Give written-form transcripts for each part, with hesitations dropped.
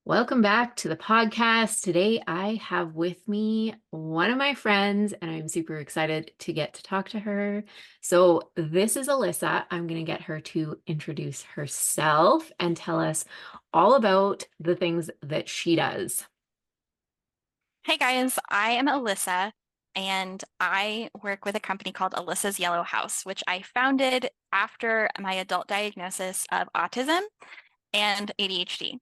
Welcome back to the podcast. Today, I have with me one of my friends, and I'm super excited to get to talk to her. So, this is Alyssa. I'm going to get her to introduce herself and tell us all about the things that she does. Hey guys, I am Alyssa and I work with a company called Alyssa's Yellow House, which I founded after my adult diagnosis of autism and ADHD.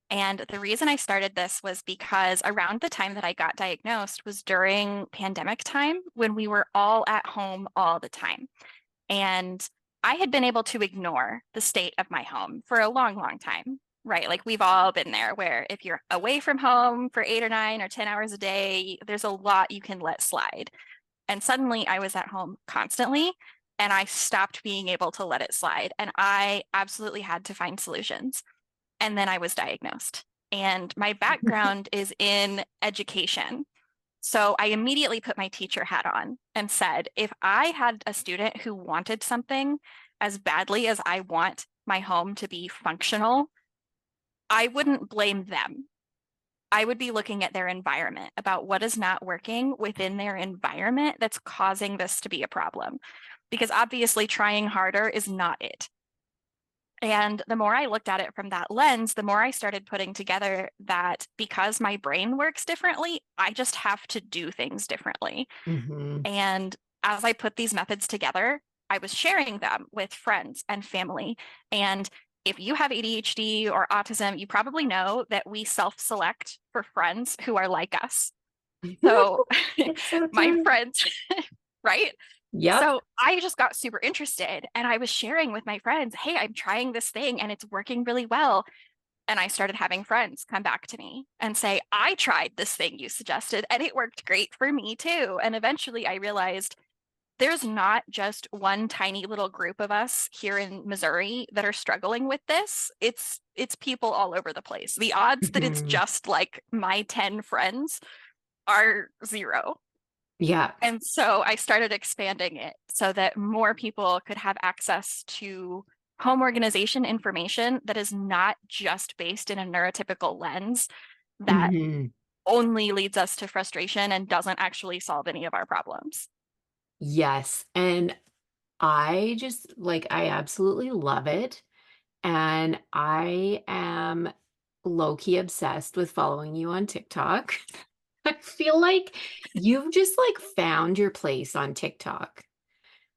And the reason I started this was because around the time that I got diagnosed was during pandemic time when we were all at home all the time. And I had been able to ignore the state of my home for a long, long time, right? Like we've all been there where if you're away from home for 8 or 9 or 10 hours a day, there's a lot you can let slide. And suddenly I was at home constantly and I stopped being able to let it slide. And I absolutely had to find solutions. And then I was diagnosed. And my background is in education. So I immediately put my teacher hat on and said, if I had a student who wanted something as badly as I want my home to be functional, I wouldn't blame them. I would be looking at their environment about what is not working within their environment that's causing this to be a problem. Because obviously, trying harder is not it. And the more I looked at it from that lens, the more I started putting together that because my brain works differently, I just have to do things differently. Mhm. And as I put these methods together, I was sharing them with friends and family. And if you have ADHD or autism, you probably know that we self-select for friends who are like us. So It's so my true. friends, right? Yep. So I just got super interested and I was sharing with my friends, hey, I'm trying this thing and it's working really well. And I started having friends come back to me and say, I tried this thing you suggested and it worked great for me too. And eventually I realized there's not just one tiny little group of us here in Missouri that are struggling with this. It's people all over the place. The odds that it's Mhm. just like my 10 friends are zero. Yeah. And so I started expanding it so that more people could have access to home organization information that is not just based in a neurotypical lens that Mhm. only leads us to frustration and doesn't actually solve any of our problems. Yes. And I absolutely love it. And I am low-key obsessed with following you on TikTok. I feel like you've just like found your place on TikTok.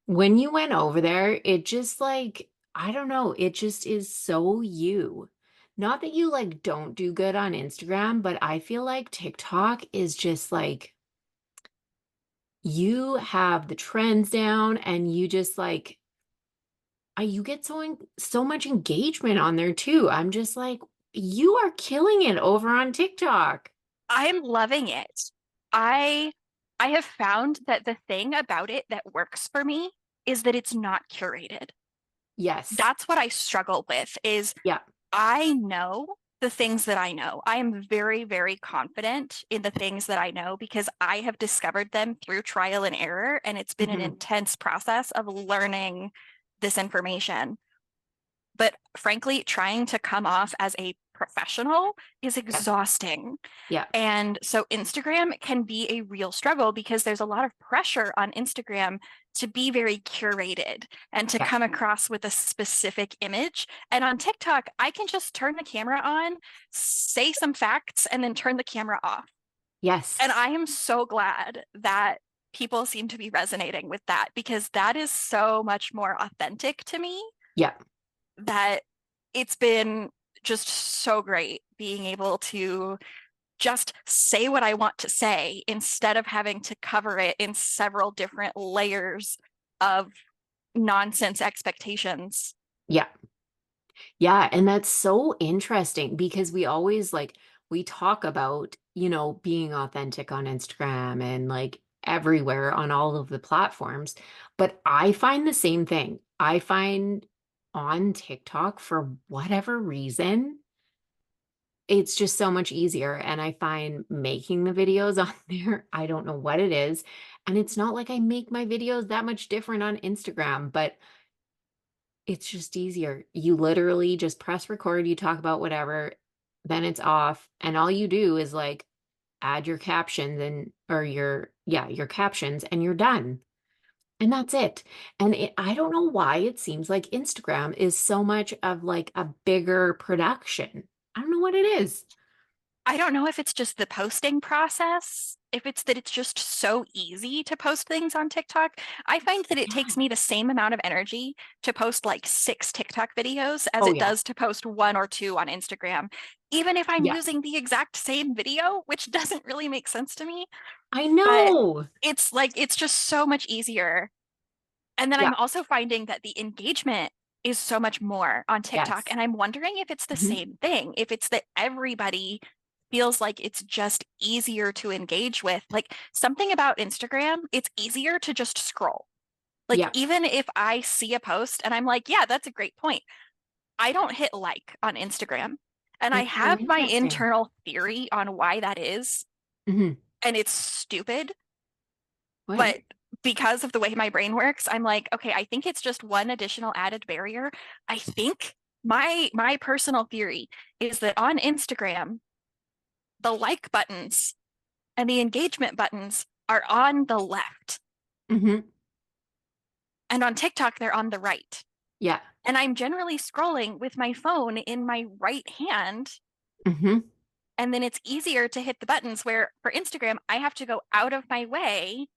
When you went over there, it just like, I don't know, it just is so you. Not that you like don't do good on Instagram, but I feel like TikTok is just like you have the trends down and you just like you get so much engagement on there too. I'm just like, you are killing it over on TikTok. I'm loving it. I I have found that the thing about it that works for me is that it's not curated. Yes. That's what I struggle with is Yeah. I know the things that I know. I am very, very confident in the things that I know because I have discovered them through trial and error. And it's been an Mhm. intense process of learning this information. But frankly, trying to come off as a professional is Yeah. exhausting. Yeah. And so Instagram can be a real struggle because there's a lot of pressure on Instagram to be very curated and to Yeah. come across with a specific image. And on TikTok, I can just turn the camera on, say some facts, and then turn the camera off. Yes. And I am so glad that people seem to be resonating with that because that is so much more authentic to me Yeah. that it's been just so great being able to just say what I want to say instead of having to cover it in several different layers of nonsense expectations. Yeah. Yeah, and that's so interesting because we always like we talk about, being authentic on Instagram and like everywhere on all of the platforms, but I find the same thing. I find on TikTok for whatever reason, it's just so much easier and I find making the videos on there, I don't know what it is, and it's not like I make my videos that much different on Instagram, but it's just easier. You literally just press record, you talk about whatever. then it's off, and all you do is like add your captions and or your yeah, your captions and you're done. And that's it. And I don't know why it seems like Instagram is so much of like a bigger production. I don't know what it is. I don't know if it's just the posting process, if it's that it's just so easy to post things on TikTok. I find that it Yeah. takes me the same amount of energy to post like 6 TikTok videos as Oh it yeah. does to post 1 or 2 on Instagram, even if I'm Yeah. using the exact same video, which doesn't really make sense to me. I But know. it's like, it's just so much easier. And then Yeah. I'm also finding that the engagement is so much more on TikTok. Yes. And I'm wondering if it's the Mhm. same thing, if it's that everybody feels like it's just easier to engage with. Like something about Instagram, it's easier to just scroll. Like Yeah. even if I see a post and I'm like, yeah, that's a great point, I don't hit like on Instagram. And I That's so have my interesting. internal theory on why that is, Mhm. and it's stupid. What is? But because of the way my brain works, I'm like, okay, I think it's just one additional added barrier. I think my personal theory is that on Instagram, the like buttons and the engagement buttons are on the left, Mhm. and on TikTok they're on the right. Yeah. And I'm generally scrolling with my phone in my right hand, Mhm. and then it's easier to hit the buttons, where for Instagram I have to go out of my way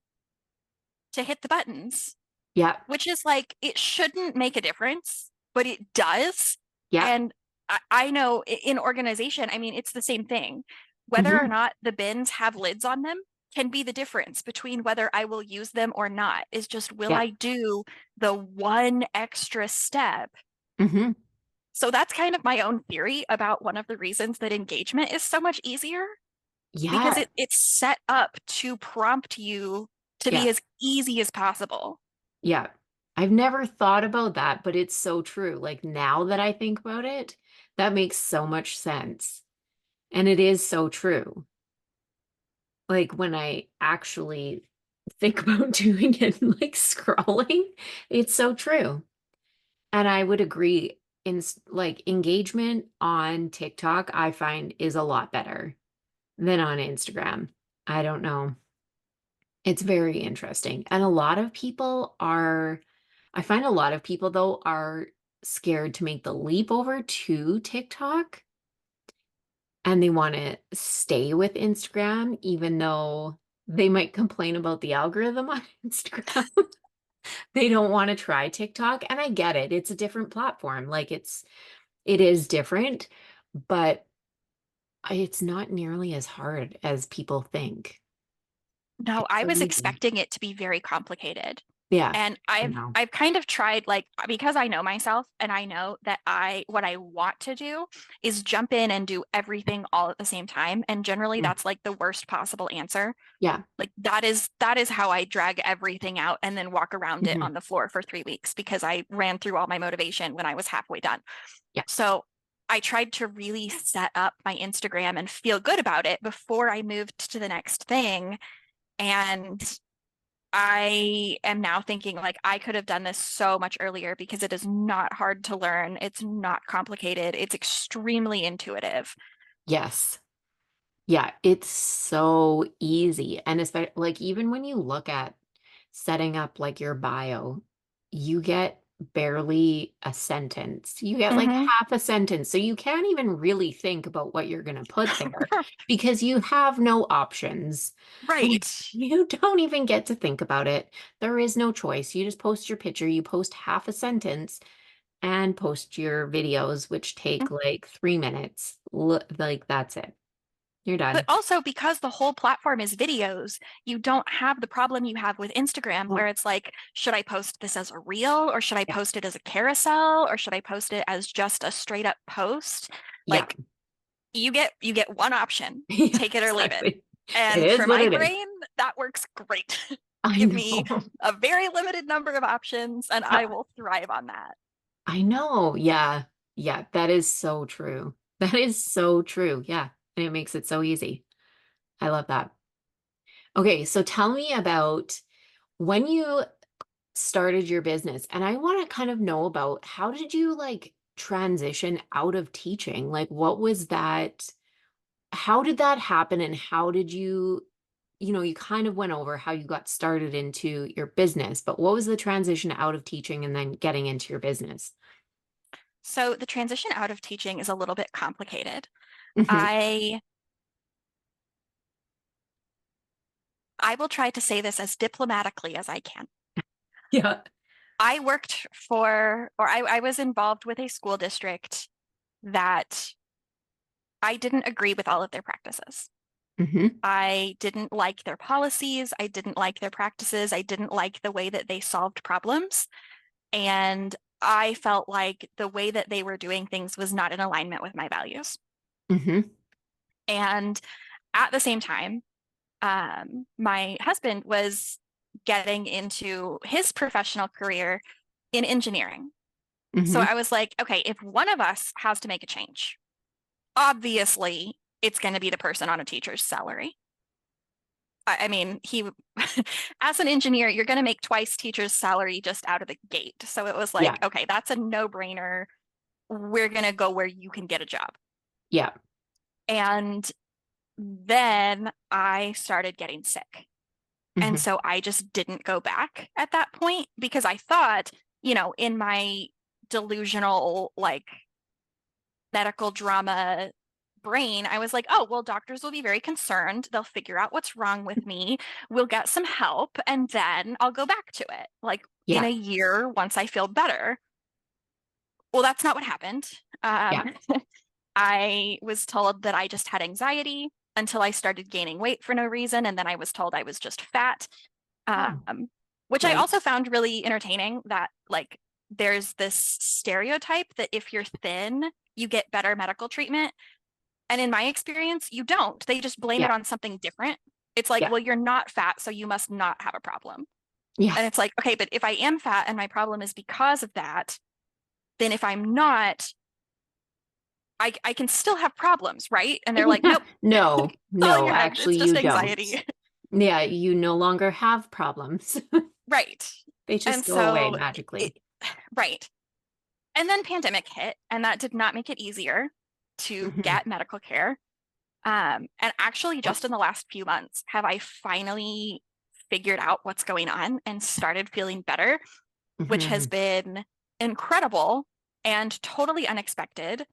to hit the buttons, Yeah. which is like, it shouldn't make a difference, but it does. Yeah. And I know in organization, I mean, it's the same thing. Whether or Mhm. not the bins have lids on them can be the difference between whether I will use them or not, is just, will Yeah. I do the one extra step? Mhm. So that's kind of my own theory about one of the reasons that engagement is so much easier, because Yeah. it's set up to prompt you to be Yeah. as easy as possible. Yeah. I've never thought about that, but it's so true. Like now that I think about it, that makes so much sense. And it is so true. Like when I actually think about doing it and like scrolling, it's so true. And I would agree like engagement on TikTok, I find is a lot better than on Instagram. I don't know. It's very interesting. And a lot of people are, I find a lot of people though are scared to make the leap over to TikTok and they want to stay with Instagram, even though they might complain about the algorithm on Instagram. They don't want to try TikTok. And I get it. It's a different platform. Like it is different, but it's not nearly as hard as people think. No, It's I so was easy. expecting it to be very complicated. Yeah. And I I've know. I've kind of tried, like, because I know myself and I know that I what I want to do is jump in and do everything all at the same time. And generally Mm. that's like the worst possible answer. Yeah. Like that is how I drag everything out and then walk around it Mhm. on the floor for 3 weeks, because I ran through all my motivation when I was halfway done. Yeah. So I tried to really set up my Instagram and feel good about it before I moved to the next thing. And I am now thinking, like, I could have done this so much earlier, because it is not hard to learn. It's not complicated. It's extremely intuitive. Yes. Yeah, it's so easy. And especially like even when you look at setting up like your bio, you get barely a sentence. You get like Hmm. half a sentence. So you can't even really think about what you're going to put there because you have no options. Like Right. you don't even get to think about it. There is no choice. You just post your picture, you post half a sentence and post your videos, which take like 3 minutes. Like that's it. You're But done. also, because the whole platform is videos, you don't have the problem you have with Instagram, Oh, where it's like, should I post this as a reel, or should I yeah. post it as a carousel, or should I post it as just a straight up post? Yeah. Like, you get one option, Yeah, take it or leave it. exactly. It And is for what my it is. brain, that works great. I Give me know. a very limited number of options and I Yeah, will thrive on that. I know. Yeah. Yeah, that is so true. That is so true. Yeah. And it makes it so easy. I love that. Okay, so tell me about when you started your business, and I want to kind of know about how did you like transition out of teaching? Like, what was that? How did that happen? And how did you kind of went over how you got started into your business, but what was the transition out of teaching and then getting into your business? So the transition out of teaching is a little bit complicated. Hmm. I I will try to say this as diplomatically as I can. Yeah. I worked for, or I was involved with a school district that I didn't agree with all of their practices. Hmm. I didn't like their policies. I didn't like their practices. I didn't like the way that they solved problems. And I felt like the way that they were doing things was not in alignment with my values. Hmm. And at the same time, my husband was getting into his professional career in engineering. So Hmm. I was like, okay, if one of us has to make a change, obviously it's going to be the person on a teacher's salary. I mean, he, as an engineer, you're going to make twice teacher's salary just out of the gate. So it was like, Yeah. okay, that's a no-brainer. We're going to go where you can get a job. Yeah. And then I started getting sick. And Hmm. so I just didn't go back at that point because I thought, in my delusional, like medical drama brain, I was like, oh, well, doctors will be very concerned. They'll figure out what's wrong with me. We'll get some help, and then I'll go back to it, like in Yeah. a year once I feel better. Well, that's not what happened. Yeah. I was told that I just had anxiety until I started gaining weight for no reason. And then I was told I was just fat, Oh, um, which I like, also found really entertaining that, like, there's this stereotype that if you're thin, you get better medical treatment. And in my experience, you don't. They just blame it yeah. on something different. It's like, Yeah. well, you're not fat, so you must not have a problem. Yeah. And it's like, okay, but if I am fat and my problem is because of that, then if I'm not, I can still have problems, right? And they're like, nope, No, it's all in no, your head. actually It's just you don't. anxiety. Yeah, you no longer have problems. Right. They And just go away so, magically. right. And then pandemic hit, and that did not make it easier to Hmm. get medical care. And actually, just in the last few months, have I finally figured out what's going on and started feeling better, which has Hmm. been incredible and totally unexpected.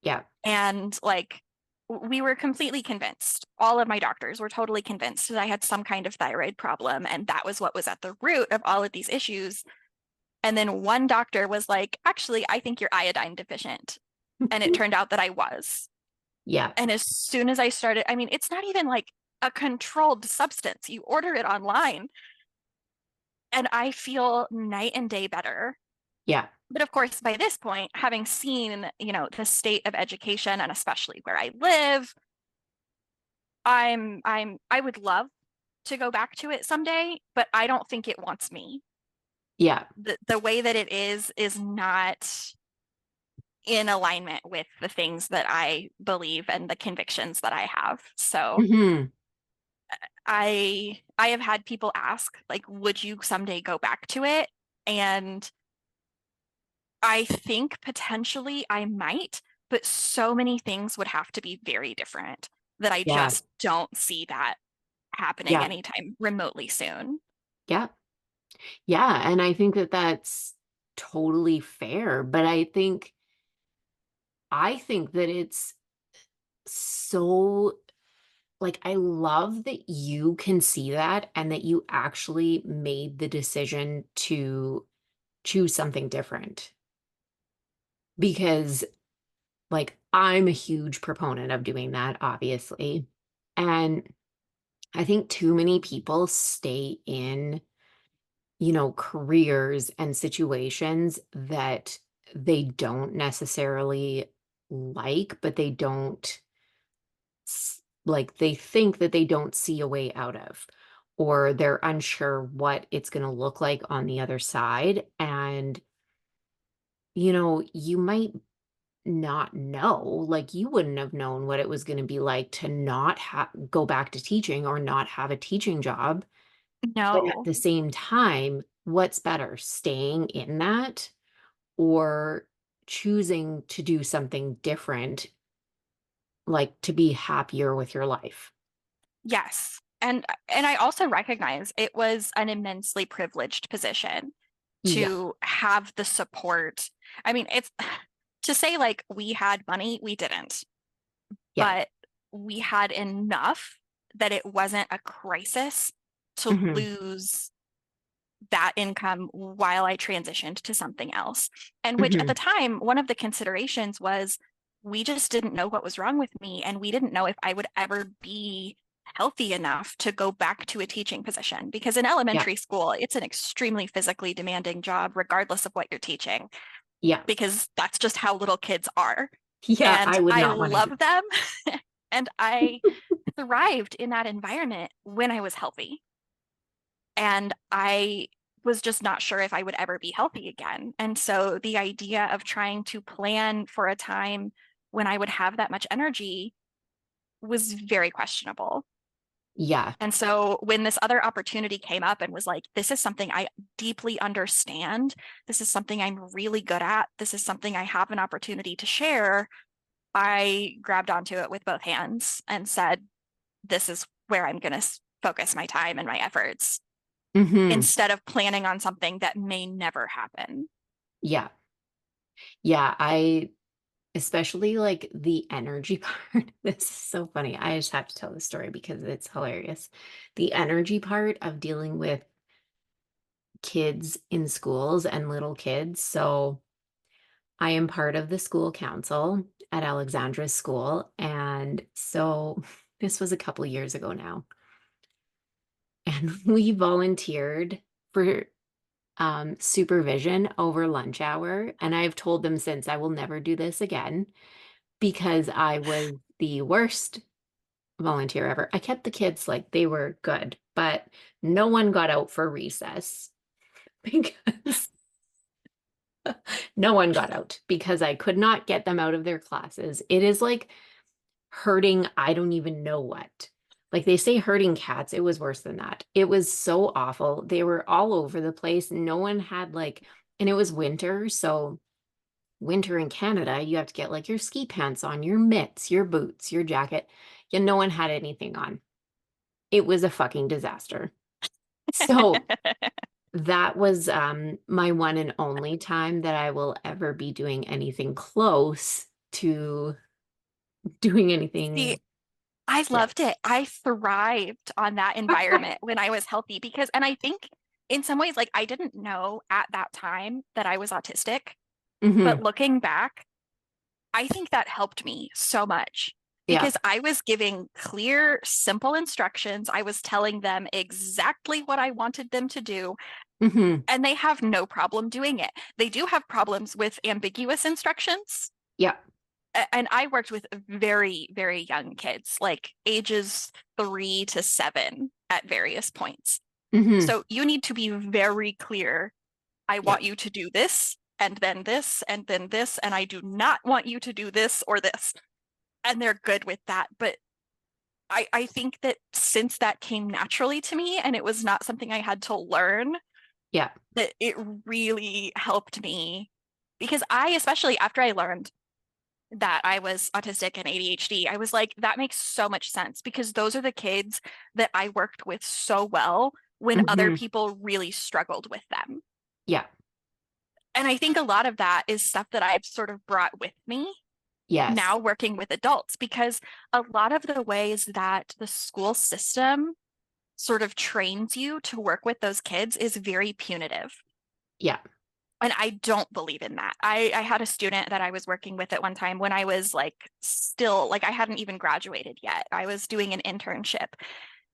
Yeah. And like, we were completely convinced, all of my doctors were totally convinced that I had some kind of thyroid problem. And that was what was at the root of all of these issues. And then one doctor was like, actually, I think you're iodine deficient. And it turned out that I was. Yeah. And as soon as I started, I mean, it's not even like a controlled substance. You order it online, and I feel night and day better. Yeah. But of course, by this point, having seen, the state of education and especially where I live, I would love to go back to it someday, but I don't think it wants me. Yeah. The way that it is not in alignment with the things that I believe and the convictions that I have. So Hmm. I have had people ask, like, would you someday go back to it? And I think potentially I might, but so many things would have to be very different that I Yeah. just don't see that happening Yeah. anytime remotely soon. Yeah. Yeah. And I think that that's totally fair. But I think that it's so, like, I love that you can see that and that you actually made the decision to choose something different because, like, I'm a huge proponent of doing that, obviously. And I think too many people stay in, careers and situations that they don't necessarily like, but they don't like they think that they don't see a way out of, or they're unsure what it's going to look like on the other side. And, you might not know, like you wouldn't have known what it was going to be like to not go back to teaching or not have a teaching job. But at No, the same time, what's better, staying in that or choosing to do something different, like to be happier with your life. Yes. And I also recognize it was an immensely privileged position Yeah. to have the support. I mean, it's to say like we had money, we didn't, Yeah. but we had enough that it wasn't a crisis to Hmm. lose that income while I transitioned to something else. And which at the Hmm. time, one of the considerations was we just didn't know what was wrong with me. And we didn't know if I would ever be healthy enough to go back to a teaching position. Because in Yeah. elementary school, it's an extremely physically demanding job, regardless of what you're teaching, Yeah. because that's just how little kids are. Yeah. And I would I not want to do. love them. And I thrived in that environment when I was healthy. And I was just not sure if I would ever be healthy again. And so the idea of trying to plan for a time when I would have that much energy was very questionable. Yeah. And so when this other opportunity came up and was like, this is something I deeply understand, this is something I'm really good at, this is something I have an opportunity to share, I grabbed onto it with both hands and said, this is where I'm going to focus my time and my efforts Hmm. instead of planning on something that may never happen. Yeah. Yeah. Especially like the energy part. This is so funny. I just have to tell this story because it's hilarious. The energy part of dealing with kids in schools and little kids. So I am part of the school council at Alexandra's school. And so this was a couple years ago now. And we volunteered for supervision over lunch hour. And I've told them since I will never do this again because I was the worst volunteer ever. I kept the kids like they were good, but no one got out for recess because no one got out because I could not get them out of their classes. It is like hurting, I don't even know what. Like they say hurting cats, it was worse than that. It was so awful. They were all over the place. No one had like, and it was winter. So, winter in Canada, you have to get like your ski pants on, your mitts, your boots, your jacket. Yeah, no one had anything on. It was a fucking disaster. So, that was my one and only time that I will ever be doing anything close to doing See, anything. I Yeah. loved it. I thrived on that environment when I was healthy because, and I think in some ways, like I didn't know at that time that I was autistic, but Hmm. looking back, I think that helped me so much Yeah. because I was giving clear, simple instructions. I was telling them exactly what I wanted them to do, Hmm. and they have no problem doing it. They do have problems with ambiguous instructions. Yeah. And I worked with very, very young kids, like ages 3 to 7 at various points. Hmm. So you need to be very clear. I Yeah. want you to do this, and then this, and then this, and I do not want you to do this or this. And they're good with that. But I think that since that came naturally to me and it was not something I had to learn, Yeah. that it really helped me because I, especially after I learned that I was autistic and ADHD, I was like, that makes so much sense because those are the kids that I worked with so well when other Hmm. people really struggled with them. Yeah. And I think a lot of that is stuff that I've sort of brought with me Yes. now working with adults because a lot of the ways that the school system sort of trains you to work with those kids is very punitive. Yeah. And I don't believe in that. I had a student that I was working with at one time when I was like still like I hadn't even graduated yet. I was doing an internship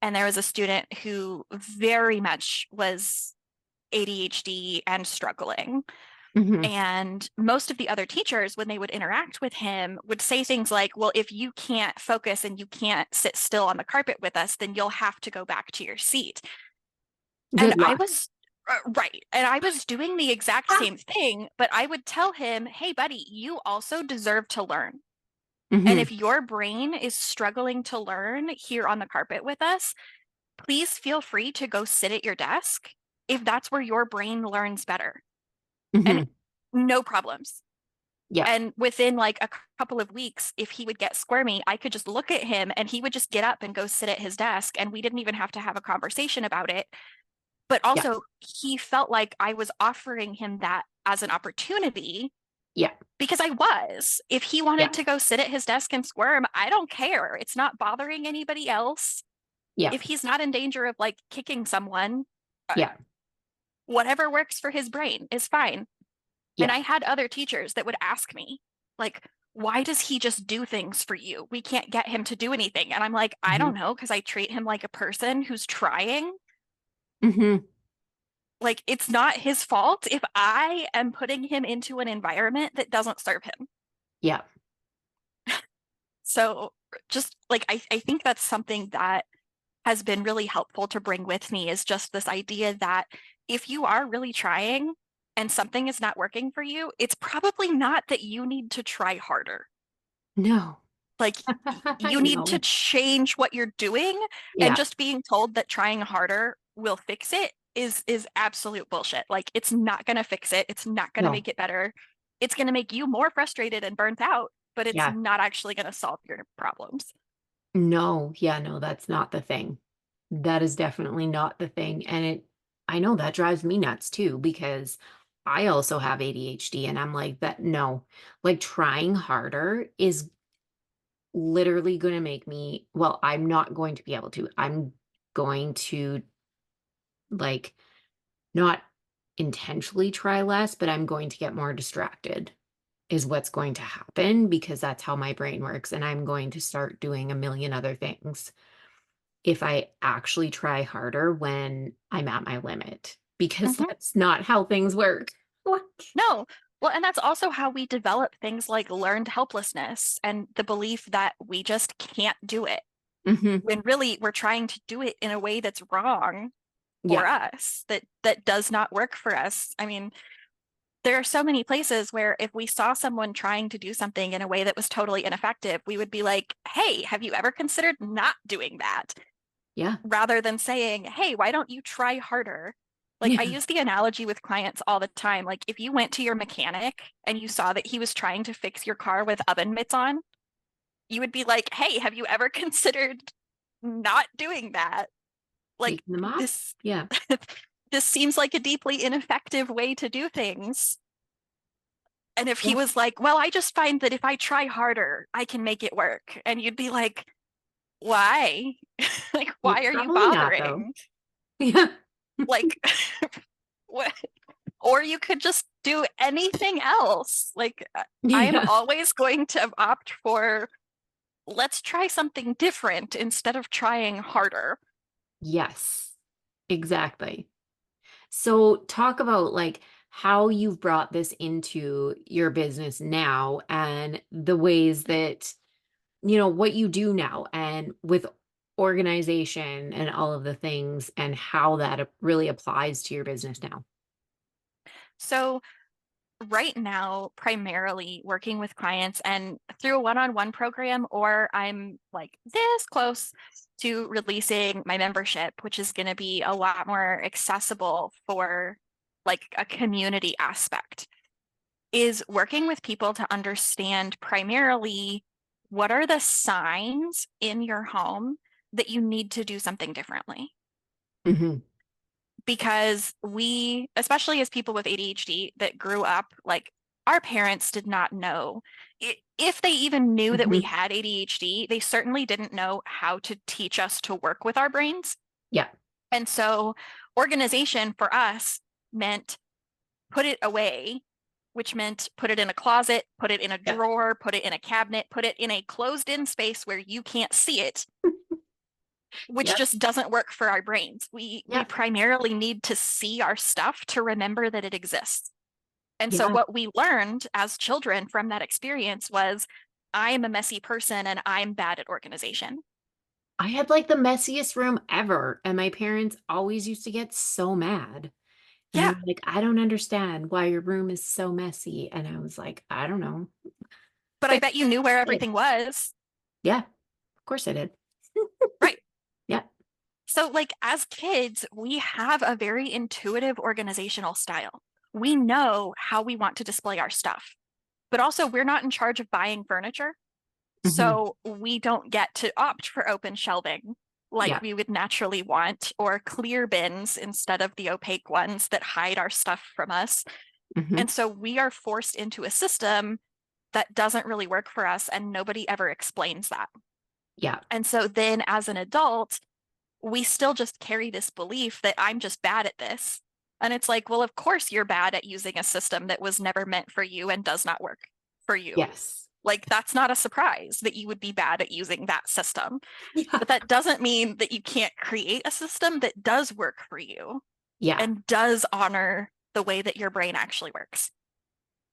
and there was a student who very much was ADHD and struggling. Hmm. And most of the other teachers, when they would interact with him, would say things like, well, if you can't focus and you can't sit still on the carpet with us, then you'll have to go back to your seat. And Good I luck. was right. And I was doing the exact same thing, but I would tell him, hey, buddy, you also deserve to learn. And Hmm. if your brain is struggling to learn here on the carpet with us, please feel free to go sit at your desk if that's where your brain learns better. And Hmm. no problems. Yeah. And within like a couple of weeks, if he would get squirmy, I could just look at him and he would just get up and go sit at his desk. And we didn't even have to have a conversation about it. But Yeah. also, he felt like I was offering him that as an opportunity Yeah. because I was. If he wanted Yeah. to go sit at his desk and squirm, I don't care. It's not bothering anybody else. Yeah. If he's not in danger of like kicking someone, uh, Yeah. whatever works for his brain is fine. And Yeah. I had other teachers that would ask me, like, why does he just do things for you? We can't get him to do anything. And I'm like, I Hmm. don't know, because I treat him like a person who's trying. Hmm. Like, it's not his fault if I am putting him into an environment that doesn't serve him. Yeah. So just like I think that's something that has been really helpful to bring with me is just this idea that if you are really trying and something is not working for you, it's probably not that you need to try harder. No. Like I you need to know. change what you're doing, and Yeah. just being told that trying harder will fix it is absolute bullshit. Like it's not going to fix it. It's not going to No. make it better. It's going to make you more frustrated and burnt out, but it's Yeah. not actually going to solve your problems. No. Yeah. No, that's not the thing. That is definitely not the thing. And I know that drives me nuts too, because I also have ADHD and I'm like, that no, like trying harder is literally going to make me, well, I'm not going to be able to. I'm going to like not intentionally try less, but I'm going to get more distracted is what's going to happen because that's how my brain works. And I'm going to start doing a million other things if I actually try harder when I'm at my limit, because Mhm. that's not how things work. Like, No. Well, and that's also how we develop things like learned helplessness and the belief that we just can't do it, mhm, when really we're trying to do it in a way that's wrong for yeah, us, that does not work for us. I mean, there are so many places where if we saw someone trying to do something in a way that was totally ineffective, we would be like, "Hey, have you ever considered not doing that?" yeah, Rather than saying, "Hey, why don't you try harder?" Like I yeah, use the analogy with clients all the time. Like if you went to your mechanic and you saw that he was trying to fix your car with oven mitts on, you would be like, "Hey, have you ever considered not doing that?" Like taking them off. this Yeah, this seems like a deeply ineffective way to do things. And if he yeah, was like, "Well, I just find that if I try harder, I can make it work." And you'd be like, "Why?" Like, why are you probably not though. bothering? Yeah, Like, what? Or you could just do anything else. Like, I am yeah, always going to opt for let's try something different instead of trying harder. yes, exactly. So talk about like how you've brought this into your business now and the ways that what you do now and with organization and all of the things and how that really applies to your business now. So, right now, primarily working with clients and through a one-on-one program, or I'm like this close to releasing my membership, which is going to be a lot more accessible for like a community aspect, is working with people to understand primarily what are the signs in your home that you need to do something differently. Mhm. Because we, especially as people with ADHD that grew up, like our parents did not know. If they even knew that we Mhm. had ADHD, they certainly didn't know how to teach us to work with our brains. Yeah. And so organization for us meant put it away, which meant put it in a closet, put it in a Yeah. drawer, put it in a cabinet, put it in a closed in space where you can't see it, which Yep. just doesn't work for our brains. We Yep. primarily need to see our stuff to remember that it exists. And so Yeah. what we learned as children from that experience was I'm a messy person and I'm bad at organization. I had like the messiest room ever, and my parents always used to get so mad. And Yeah, they're like, I don't understand why your room is so messy. And I was like, I don't know. but I But bet you knew where I did. everything was. Yeah, of course I did. Right. Yeah. So like as kids, we have a very intuitive organizational style. We know how we want to display our stuff. but also we're not in charge of buying furniture. Hmm. So we don't get to opt for open shelving like Yeah. we would naturally want, or clear bins instead of the opaque ones that hide our stuff from us. Hmm. And so we are forced into a system that doesn't really work for us, and nobody ever explains that. Yeah. And so then as an adult, we still just carry this belief that I'm just bad at this. And it's like, well, of course you're bad at using a system that was never meant for you and does not work for you. Yes. Like, that's not a surprise that you would be bad at using that system. Yeah. But that doesn't mean that you can't create a system that does work for you Yeah. and does honor the way that your brain actually works.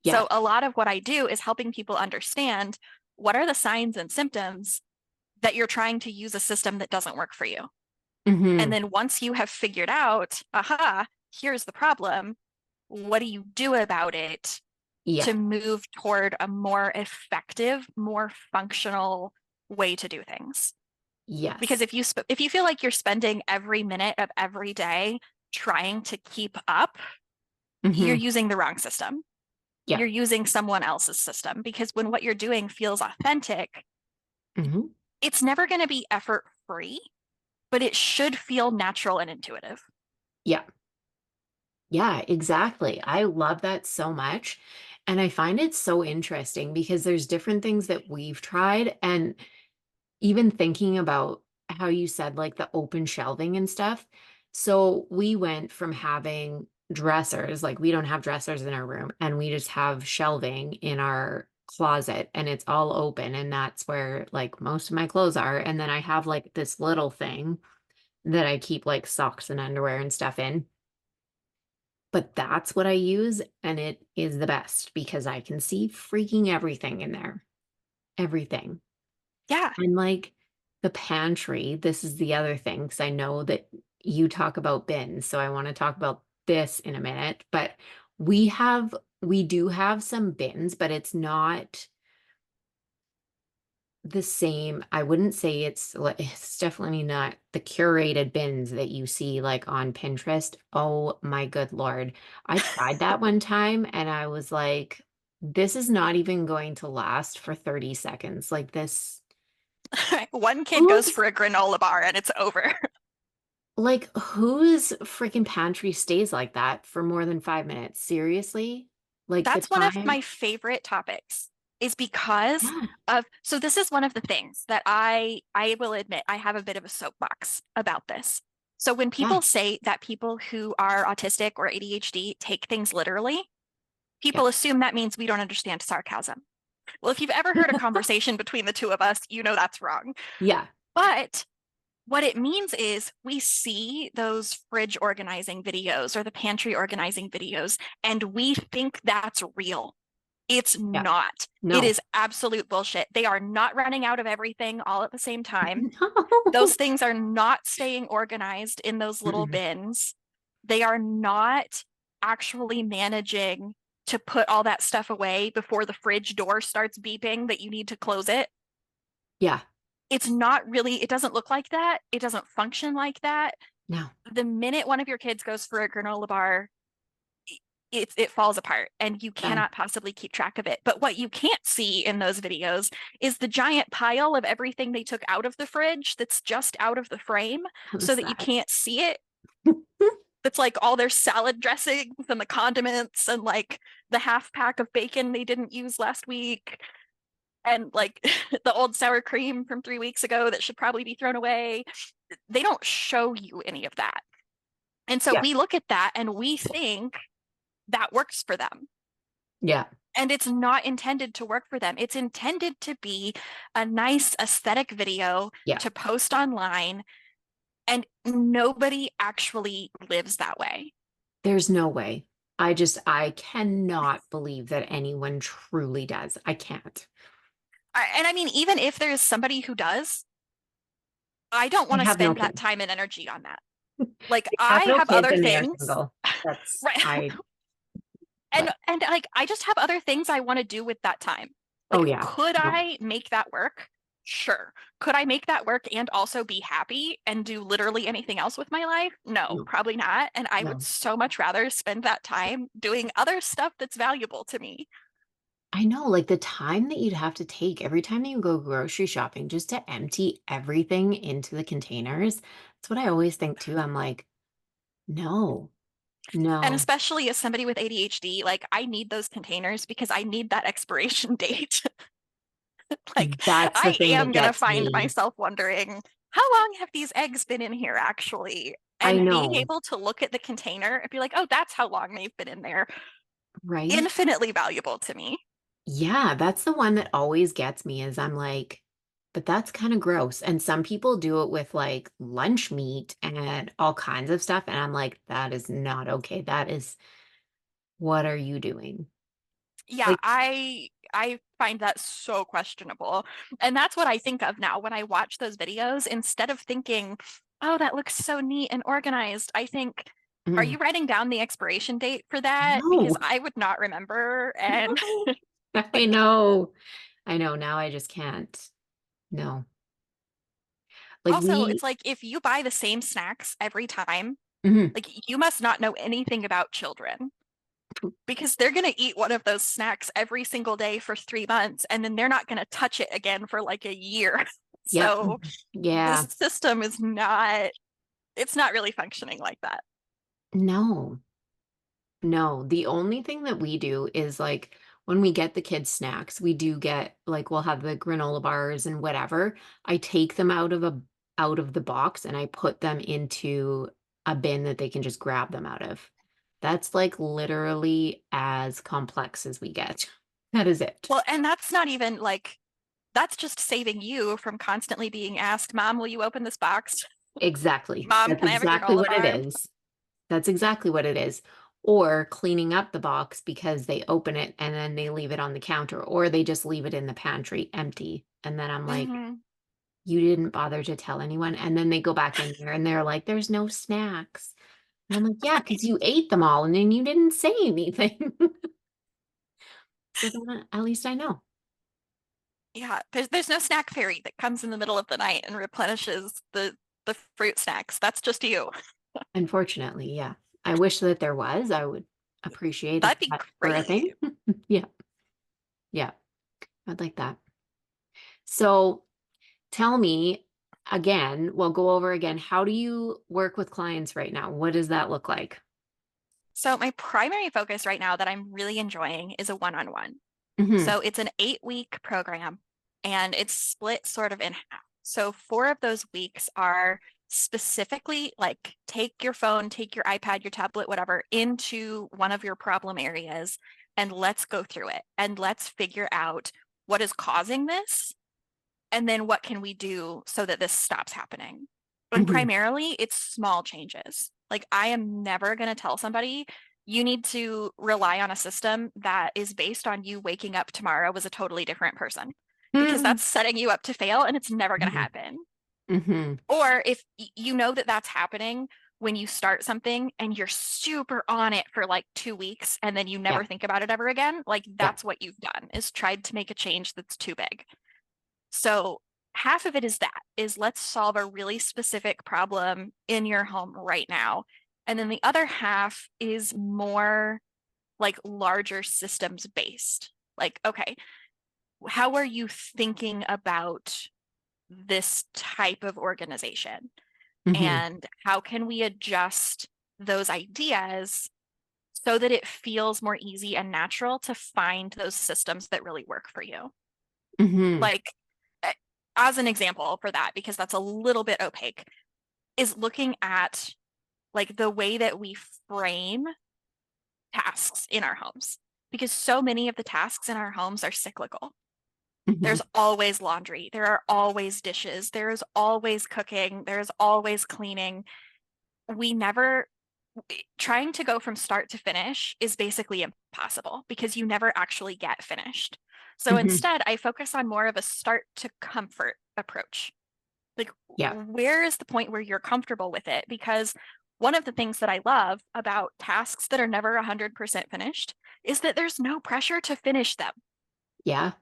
Yeah. So, a lot of what I do is helping people understand what are the signs and symptoms that you're trying to use a system that doesn't work for you. And Hmm. then once you have figured out, aha, here's the problem, what do you do about it Yeah. to move toward a more effective, more functional way to do things? Because Yes. if you feel like you're spending every minute of every day trying to keep up, you're Hmm. using the wrong system. Yeah. You're using someone else's system, because when what you're doing feels authentic, Hmm. it's never going to be effort free, but it should feel natural and intuitive. Yeah. Yeah, exactly. I love that so much. And I find it so interesting because there's different things that we've tried. And even thinking about how you said like the open shelving and stuff. So we went from having dressers, like we don't have dressers in our room, and we just have shelving in our closet and it's all open. And that's where like most of my clothes are. And then I have like this little thing that I keep like socks and underwear and stuff in. But that's what I use, and it is the best because I can see freaking everything in there. Everything. Yeah. And like the pantry, this is the other thing, because I know that you talk about bins, so I want to talk about this in a minute. But we do have some bins, but it's not the same. I wouldn't say it's definitely not the curated bins that you see like on Pinterest. Oh my good Lord. I tried that one time and I was like, this is not even going to last for 30 seconds. Like this, One kid goes who's for a granola bar and it's over. whose freaking pantry stays like that for more than 5 minutes? Seriously? Like the That's one of time? my favorite topics, is because Yeah, of, so this is one of the things that I will admit I have a bit of a soapbox about this. So when yeah, people say that people who are autistic or ADHD take things literally, yeah. people assume that means we don't understand sarcasm. Well, if you've ever heard a conversation between the two of us, you know that's wrong. Yeah, But what it means is we see those fridge organizing videos or the pantry organizing videos, and we think that's real. It's yeah. not. It No. is absolute bullshit. They are not running out of everything all at the same time. Those No. things are not staying organized in those little Mm-mm. bins. They are not actually managing to put all that stuff away before the fridge door starts beeping that you need to close it. Yeah, It's not really, it doesn't look like that. It doesn't function like that. no. The minute one of your kids goes for a granola bar, it falls apart and you Done. cannot possibly keep track of it. But what you can't see in those videos is the giant pile of everything they took out of the fridge that's just out of the frame, On the so that you side. can't see it. That's like all their salad dressings and the condiments and like the half pack of bacon they didn't use last week, and like the old sour cream from 3 weeks ago that should probably be thrown away. They don't show you any of that. And so Yeah, we look at that and we think that works for them. yeah, And it's not intended to work for them. It's intended to be a nice aesthetic video yeah. to post online, and nobody actually lives that way. There's no way. I cannot believe that anyone truly does. I can't. And I mean, even if there's somebody who does, I don't I want to have no spend that kids. time and energy on that. Like, I have I no have kids other and they are things, single. That's right? and but and like, I just have other things I want to do with that time. oh Like, yeah. could No, I make that work? Sure. Could I make that work and also be happy and do literally anything else with my life? No, no, probably not. And I would no. so much rather spend that time doing other stuff that's valuable to me. I know, like the time that you'd have to take every time that you go grocery shopping just to empty everything into the containers. That's what I always think too. I'm like, no, And no, especially as somebody with ADHD, like I need those containers because I need that expiration date. Like that's the I thing that am gonna gets find me. myself wondering, how long have these eggs been in here actually? I And being know, able to look at the container and be like, oh, that's how long they've been in there. right? Infinitely valuable to me. Yeah, that's the one that always gets me is I'm like, but that's kind of gross. And some people do it with like lunch meat and all kinds of stuff. And I'm like, that is not okay. That is, what are you doing? Yeah, Like, I find that so questionable. And that's what I think of now when I watch those videos. Instead of thinking, oh, that looks so neat and organized, I think, are mm, you writing down the expiration date for that? Because no, I would not remember. And no, I like, know. I know. Now I just can't. No. Like also, we, it's like if you buy the same snacks every time, mhm, like you must not know anything about children because they're going to eat one of those snacks every single day for 3 months and then they're not going to touch it again for like a year. yep. So this Yeah. system is not, it's not really functioning like that. No. No, the only thing that we do is like when we get the kids snacks, we do get like we'll have the granola bars and whatever. I take them out of the box and I put them into a bin that they can just grab them out of. That's like literally as complex as we get. That is it. Well, and that's not even like, that's just saving you from constantly being asked, Mom, will you open this box? Exactly. Mom, That's can I have a exactly granola what it bar? is. That's exactly what it is. Or cleaning up the box because they open it and then they leave it on the counter, or they just leave it in the pantry empty. And then I'm like, Mm-hmm. you didn't bother to tell anyone. And then they go back in there and they're like, there's no snacks. And I'm like, yeah, Right. because you ate them all and then you didn't say anything. So then at least I know. Yeah, there's no snack fairy that comes in the middle of the night and replenishes the fruit snacks. That's just you. Unfortunately, yeah. I wish that there was. I would appreciate if That'd be that were a great. thing. Yeah, yeah. I'd like that. So tell me again, we'll go over again. How do you work with clients right now? What does that look like? So my primary focus right now that I'm really enjoying is a one-on-one. Hmm. So it's an 8-week program and it's split sort of in half. So 4 of those weeks are specifically like take your phone, take your iPad, your tablet, whatever, into one of your problem areas and let's go through it and let's figure out what is causing this and then what can we do so that this stops happening. And Hmm. primarily it's small changes. Like I am never going to tell somebody you need to rely on a system that is based on you waking up tomorrow as a totally different person because Hmm. that's setting you up to fail and it's never going to Hmm. happen. Hmm. Or if you know that that's happening when you start something and you're super on it for like 2 weeks and then you Yeah. never think about it ever again, like Yeah. that's what you've done is tried to make a change that's too big. So half of it is that is let's solve a really specific problem in your home right now. And then the other half is more like larger systems based. Like, okay, how are you thinking about this type of organization? Hmm. And how can we adjust those ideas so that it feels more easy and natural to find those systems that really work for you? Hmm. Like, eh, as an example for that, because that's a little bit opaque, is looking at like the way that we frame tasks in our homes. Because so many of the tasks in our homes are cyclical. Hmm. There's always laundry, there are always dishes, there's always cooking, there's always cleaning. We never, trying to go from start to finish is basically impossible because you never actually get finished. So Hmm. instead, I focus on more of a start to comfort approach. Like, Yeah. where is the point where you're comfortable with it? Because one of the things that I love about tasks that are never 100% finished is that there's no pressure to finish them. Yeah.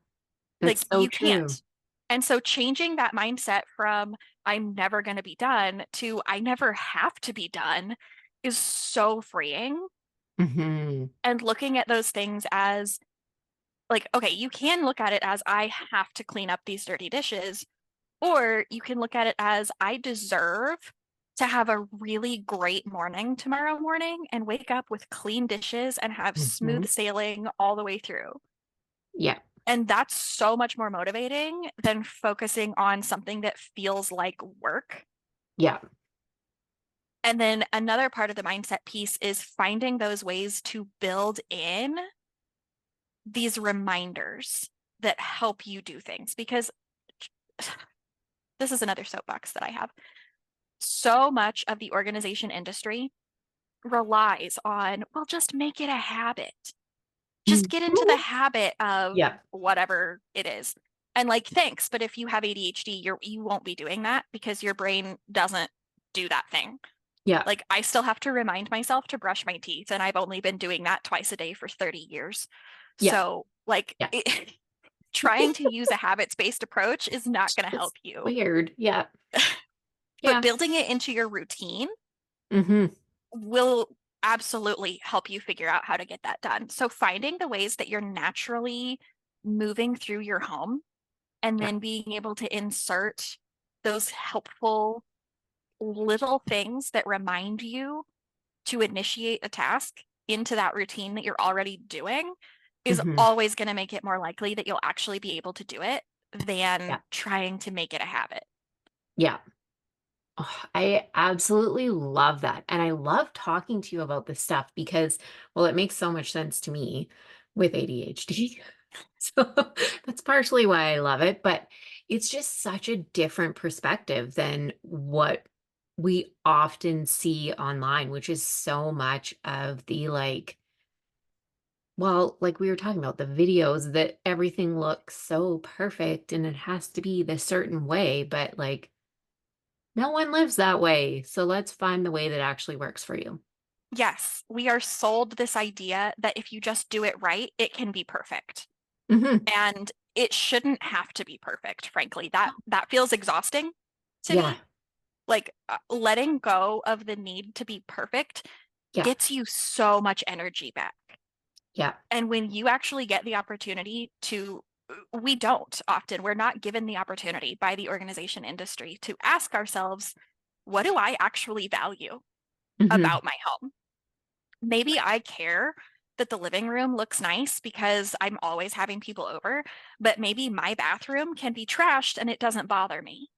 Like, That's so you true. can't. And so, changing that mindset from I'm never going to be done to I never have to be done is so freeing. Hmm. And looking at those things as Like, okay, you can look at it as I have to clean up these dirty dishes, or you can look at it as I deserve to have a really great morning tomorrow morning and wake up with clean dishes and have Hmm. smooth sailing all the way through. Yeah. And that's so much more motivating than focusing on something that feels like work. Yeah. And then another part of the mindset piece is finding those ways to build in these reminders that help you do things. Because this is another soapbox that I have. So much of the organization industry relies on, well, just make it a habit. Just Mhm. get into the habit of Yeah. whatever it is. And like, thanks, but if you have ADHD, you won't be doing that because your brain doesn't do that thing. Yeah. Like, I still have to remind myself to brush my teeth, and I've only been doing that twice a day for 30 years. Yeah. So, like, Yeah. trying to use a habits-based approach is not going to It's help you. weird. Yeah. But Yeah. building it into your routine Hmm. will absolutely help you figure out how to get that done. So finding the ways that you're naturally moving through your home and Yeah. then being able to insert those helpful little things that remind you to initiate a task into that routine that you're already doing is Hmm. always going to make it more likely that you'll actually be able to do it than Yeah. trying to make it a habit. Yeah. Oh, I absolutely love that. And I love talking to you about this stuff because, well, it makes so much sense to me with ADHD. So that's partially why I love it. But it's just such a different perspective than what we often see online, which is so much of the like, well, like we were talking about the videos that everything looks so perfect and it has to be this certain way. But like, no one lives that way. So let's find the way that actually works for you. Yes, we are sold this idea that if you just do it right, it can be perfect. Hmm. And it shouldn't have to be perfect, frankly. That feels exhausting to Yeah. me. Like letting go of the need to be perfect Yeah. gets you so much energy back. Yeah. And when you actually get the opportunity to, we don't often, we're not given the opportunity by the organization industry to ask ourselves, what do I actually value Hmm. about my home? Maybe I care that the living room looks nice because I'm always having people over, but maybe my bathroom can be trashed and it doesn't bother me.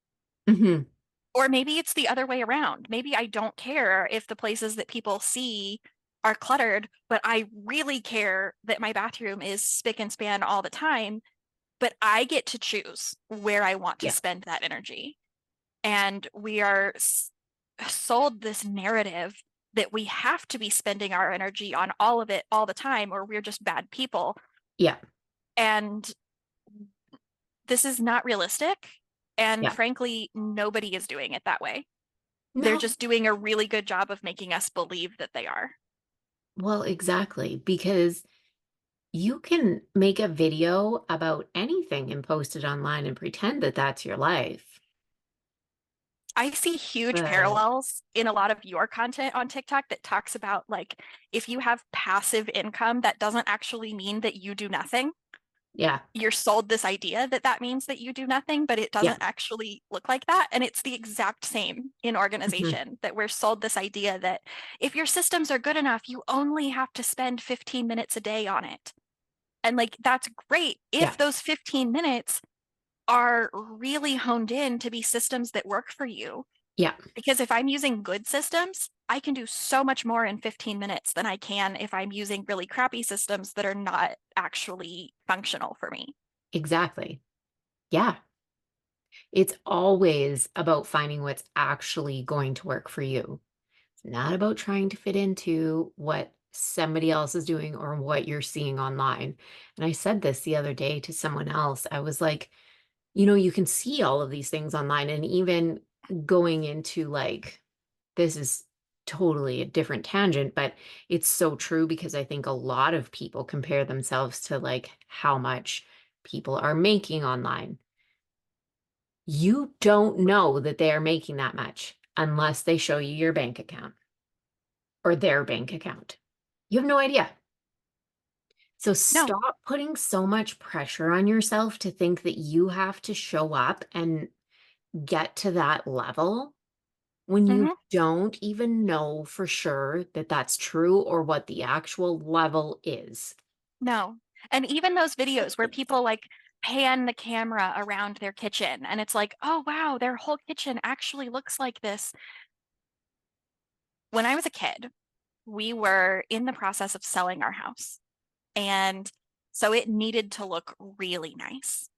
Hmm. Or maybe it's the other way around. Maybe I don't care if the places that people see are cluttered, but I really care that my bathroom is spick and span all the time, but I get to choose where I want to Yeah. spend that energy. And we are sold this narrative that we have to be spending our energy on all of it all the time, or we're just bad people. Yeah. And this is not realistic. And Yeah. frankly, nobody is doing it that way. They're No. just doing a really good job of making us believe that they are. Well, exactly. Because you can make a video about anything and post it online and pretend that that's your life. I see huge But parallels in a lot of your content on TikTok that talks about like if you have passive income, that doesn't actually mean that you do nothing. yeah. You're sold this idea that that means that you do nothing, but it Yeah. doesn't actually look like that. And it's the exact same in Hmm. organization that we're sold this idea that if your systems are good enough, you only have to spend 15 minutes a day on it. And like, that's great Yeah. if those 15 minutes are really honed in to be systems that work for you. Yeah. Because if I'm using good systems, I can do so much more in 15 minutes than I can if I'm using really crappy systems that are not actually functional for me. Exactly. Yeah. It's always about finding what's actually going to work for you. It's not about trying to fit into what somebody else is doing or what you're seeing online. And I said this the other day to someone else. I was like, you can see all of these things online, and even going into like, this is totally a different tangent, but it's so true because I think a lot of people compare themselves to like how much people are making online. You don't know that they are making that much unless they show you your bank account or their bank account. You have no idea. So No. stop putting so much pressure on yourself to think that you have to show up and get to that level when you Hmm. don't even know for sure that that's true or what the actual level is. No. And even those videos where people like pan the camera around their kitchen and it's like, oh, wow, their whole kitchen actually looks like this. When I was a kid, we were in the process of selling our house. And so it needed to look really nice.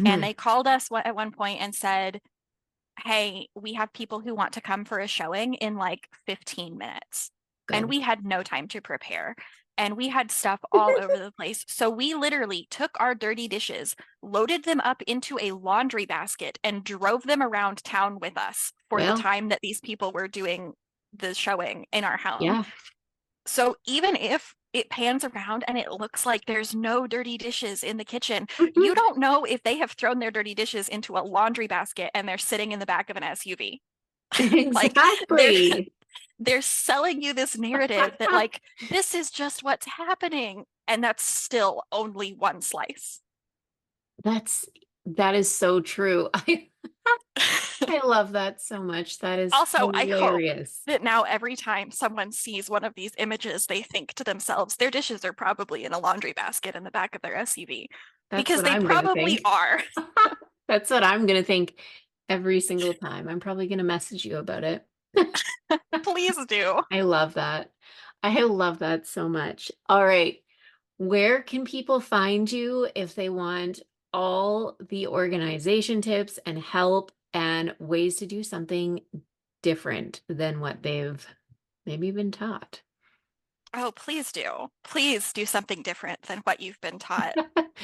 And Hmm. they called us at one point and said, hey, we have people who want to come for a showing in like 15 minutes. And Good. we had no time to prepare. And we had stuff all over the place. So we literally took our dirty dishes, loaded them up into a laundry basket, and drove them around town with us for the Well, time that these people were doing the showing in our home. yeah. So even if it pans around and it looks like there's no dirty dishes in the kitchen, you Mhm. don't know if they have thrown their dirty dishes into a laundry basket and they're sitting in the back of an SUV. Like they're Exactly. they're selling you this narrative that like this is just what's happening and that's still only one slice. That is so true. I love that so much. That is Also, I hope hilarious. that now every time someone sees one of these images, they think to themselves, their dishes are probably in a laundry basket in the back of their SUV That's because what they I'm gonna probably think. are. That's what I'm gonna think every single time. I'm probably gonna message you about it. Please do. I love that. I love that so much. All right. Where can people find you if they want all the organization tips and help and ways to do something different than what they've maybe been taught? Oh, please do. Please do something different than what you've been taught.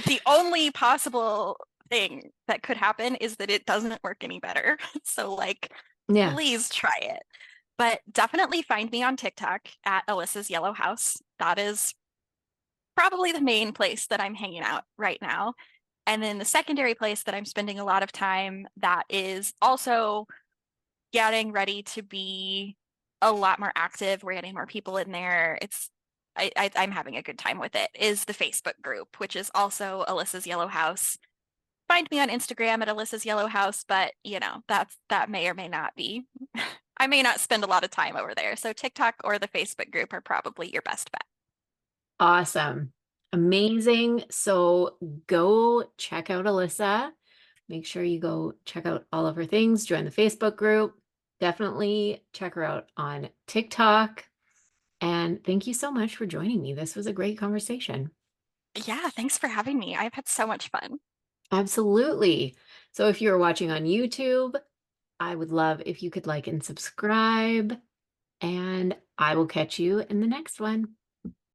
The only possible thing that could happen is that it doesn't work any better. So, like, Yeah. please try it. But definitely find me on TikTok at Alyssa's Yellow House. That is probably the main place that I'm hanging out right now. And then the secondary place that I'm spending a lot of time that is also getting ready to be a lot more active. We're getting more people in there. I'm having a good time with it. Is the Facebook group, which is also Alyssa's Yellow House. Find me on Instagram at Alyssa's Yellow House, but that may or may not be. I may not spend a lot of time over there. So TikTok or the Facebook group are probably your best bet. Awesome. Amazing. So go check out Alyssa. Make sure you go check out all of her things, join the Facebook group. Definitely check her out on TikTok. And thank you so much for joining me. This was a great conversation. Yeah, thanks for having me. I've had so much fun. Absolutely. So if you're watching on YouTube, I would love if you could like and subscribe, and I will catch you in the next one.